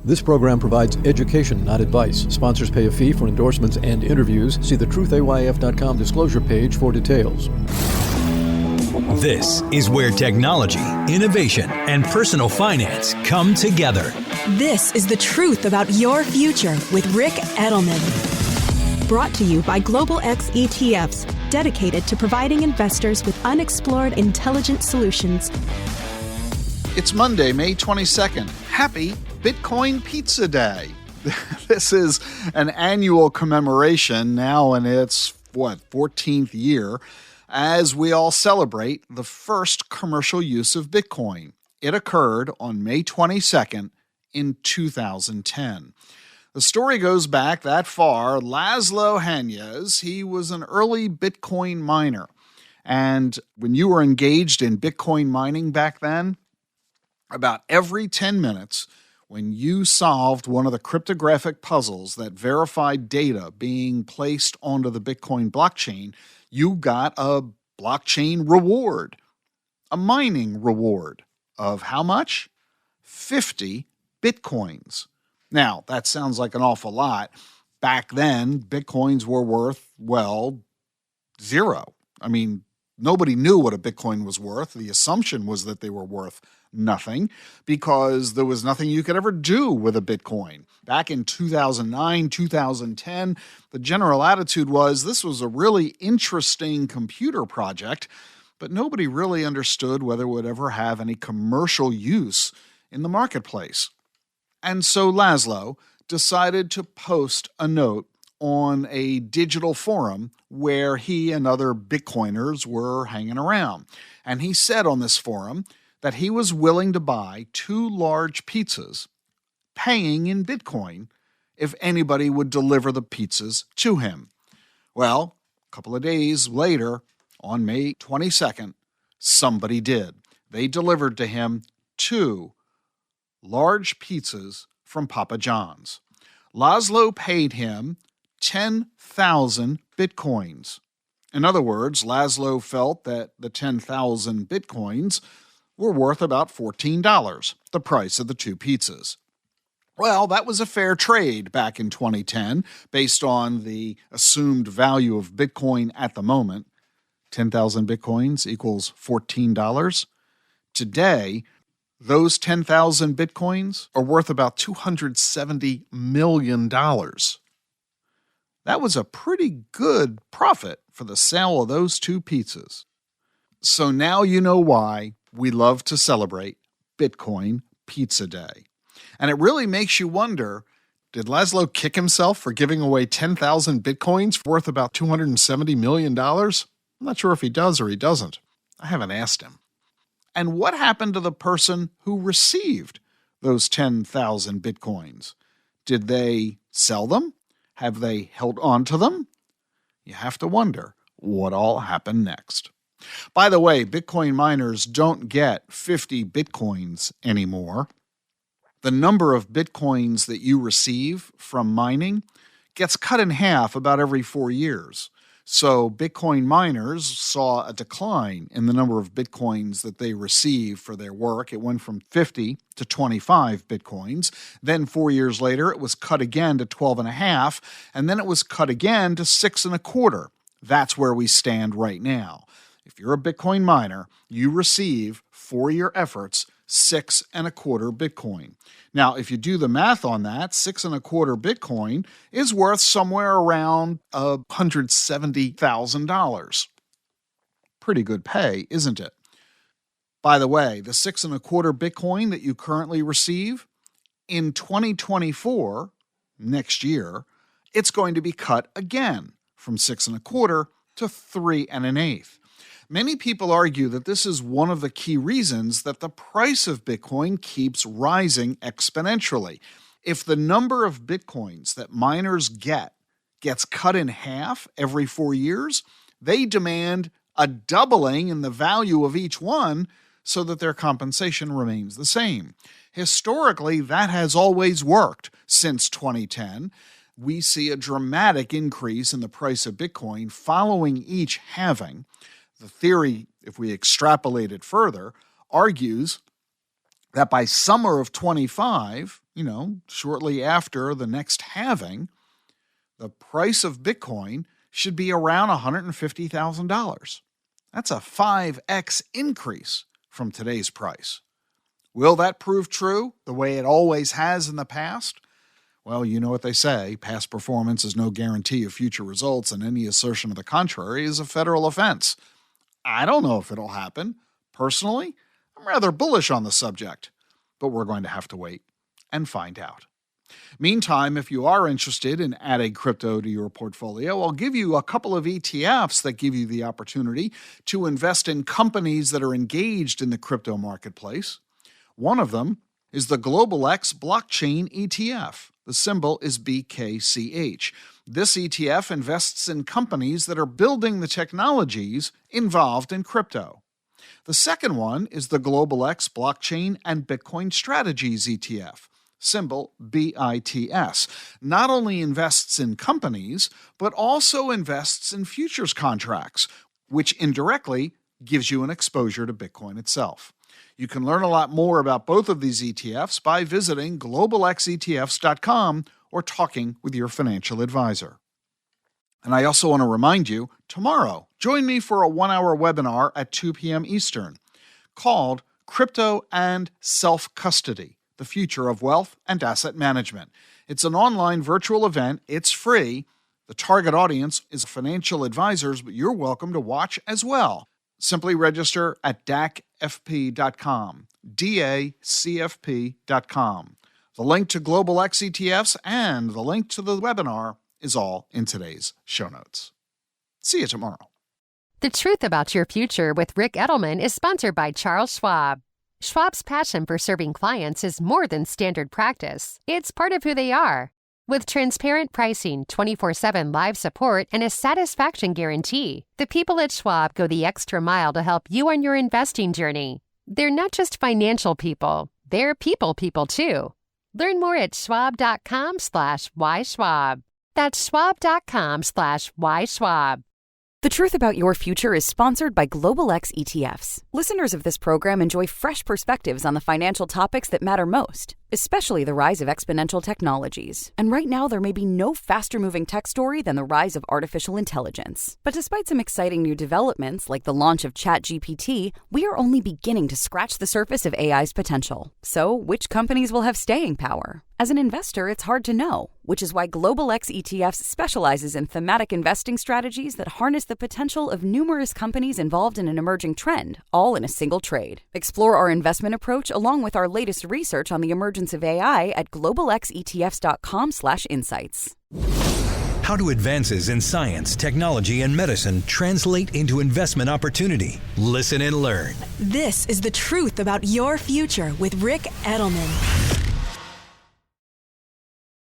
This program provides education, not advice. Sponsors pay a fee for endorsements and interviews. See the truthayf.com disclosure page for details. This is where technology, innovation, and personal finance come together. This is the truth about your future with Rick Edelman. Brought to you by Global X ETFs, dedicated to providing investors with unexplored intelligent solutions. It's Monday, May 22nd. Happy Bitcoin Pizza Day. This is an annual commemoration now in its, 14th year, as we all celebrate the first commercial use of Bitcoin. It occurred on May 22nd in 2010. The story goes back that far. Laszlo Hanyecz, he was an early Bitcoin miner. And when you were engaged in Bitcoin mining back then, about every 10 minutes, when you solved one of the cryptographic puzzles that verified data being placed onto the Bitcoin blockchain, you got a blockchain reward, a mining reward of how much? 50 Bitcoins. Now, that sounds like an awful lot. Back then, Bitcoins were worth, zero. I mean, nobody knew what a Bitcoin was worth. The assumption was that they were worth nothing because there was nothing you could ever do with a Bitcoin. Back in 2009, 2010, the general attitude was this was a really interesting computer project, but nobody really understood whether it would ever have any commercial use in the marketplace. And so Laszlo decided to post a note on a digital forum where he and other Bitcoiners were hanging around. And he said on this forum that he was willing to buy 2 large pizzas, paying in Bitcoin, if anybody would deliver the pizzas to him. Well, a couple of days later, on May 22nd, somebody did. They delivered to him 2 large pizzas from Papa John's. Laszlo paid him 10,000 Bitcoins. In other words, Laszlo felt that the 10,000 Bitcoins were worth about $14, the price of the 2 pizzas. Well, that was a fair trade back in 2010, based on the assumed value of Bitcoin at the moment. 10,000 Bitcoins equals $14. Today, those 10,000 Bitcoins are worth about $270 million. That was a pretty good profit for the sale of those 2 pizzas. So now you know why we love to celebrate Bitcoin Pizza Day. And it really makes you wonder, did Laszlo kick himself for giving away 10,000 Bitcoins worth about $270 million? I'm not sure if he does or he doesn't. I haven't asked him. And what happened to the person who received those 10,000 Bitcoins? Did they sell them? Have they held on to them? You have to wonder what all happened next. By the way, Bitcoin miners don't get 50 Bitcoins anymore. The number of Bitcoins that you receive from mining gets cut in half about every 4 years. So Bitcoin miners saw a decline in the number of Bitcoins that they received for their work. It went from 50 to 25 Bitcoins. Then 4 years later, it was cut again to 12.5, and then it was cut again to 6.25. That's where we stand right now. If you're a Bitcoin miner, you receive, for your efforts, 6.25 Bitcoin. Now, if you do the math on that, 6.25 Bitcoin is worth somewhere around $170,000. Pretty good pay, isn't it? By the way, the 6.25 Bitcoin that you currently receive, in 2024, next year, it's going to be cut again from 6.25 to 3.125. Many people argue that this is one of the key reasons that the price of Bitcoin keeps rising exponentially. If the number of Bitcoins that miners gets cut in half every 4 years, they demand a doubling in the value of each one so that their compensation remains the same. Historically, that has always worked since 2010. We see a dramatic increase in the price of Bitcoin following each halving. The theory, if we extrapolate it further, argues that by summer of 25, shortly after the next halving, the price of Bitcoin should be around $150,000. That's a 5x increase from today's price. Will that prove true the way it always has in the past? Well, you know what they say, past performance is no guarantee of future results, and any assertion of the contrary is a federal offense. I don't know if it'll happen. Personally, I'm rather bullish on the subject, but we're going to have to wait and find out. Meantime, if you are interested in adding crypto to your portfolio, I'll give you a couple of ETFs that give you the opportunity to invest in companies that are engaged in the crypto marketplace. One of them is the Global X Blockchain ETF. The symbol is BKCH. This ETF invests in companies that are building the technologies involved in crypto. The second one is the Global X Blockchain and Bitcoin Strategies ETF. Symbol BITS, not only invests in companies, but also invests in futures contracts, which indirectly gives you an exposure to Bitcoin itself. You can learn a lot more about both of these ETFs by visiting globalxetfs.com or talking with your financial advisor. And I also want to remind you, tomorrow, join me for a 1-hour webinar at 2 p.m. Eastern called Crypto and Self-Custody: The Future of Wealth and Asset Management. It's an online virtual event. It's free. The target audience is financial advisors, but you're welcome to watch as well. Simply register at dacfp.com, dacfp.com. The link to Global X ETFs and the link to the webinar is all in today's show notes. See you tomorrow. The Truth About Your Future with Rick Edelman is sponsored by Charles Schwab. Schwab's passion for serving clients is more than standard practice. It's part of who they are. With transparent pricing, 24/7 live support, and a satisfaction guarantee, the people at Schwab go the extra mile to help you on your investing journey. They're not just financial people, they're people too. Learn more at schwab.com/whyschwab. That's schwab.com/whyschwab. The Truth About Your Future is sponsored by Global X ETFs. Listeners of this program enjoy fresh perspectives on the financial topics that matter most, especially the rise of exponential technologies. And right now, there may be no faster-moving tech story than the rise of artificial intelligence. But despite some exciting new developments, like the launch of ChatGPT, we are only beginning to scratch the surface of AI's potential. So, which companies will have staying power? As an investor, it's hard to know, which is why Global X ETFs specializes in thematic investing strategies that harness the potential of numerous companies involved in an emerging trend, all in a single trade. Explore our investment approach along with our latest research on the emergence of AI at globalxetfs.com/insights. How do advances in science, technology, and medicine translate into investment opportunity? Listen and learn. This is The Truth About Your Future with Rick Edelman.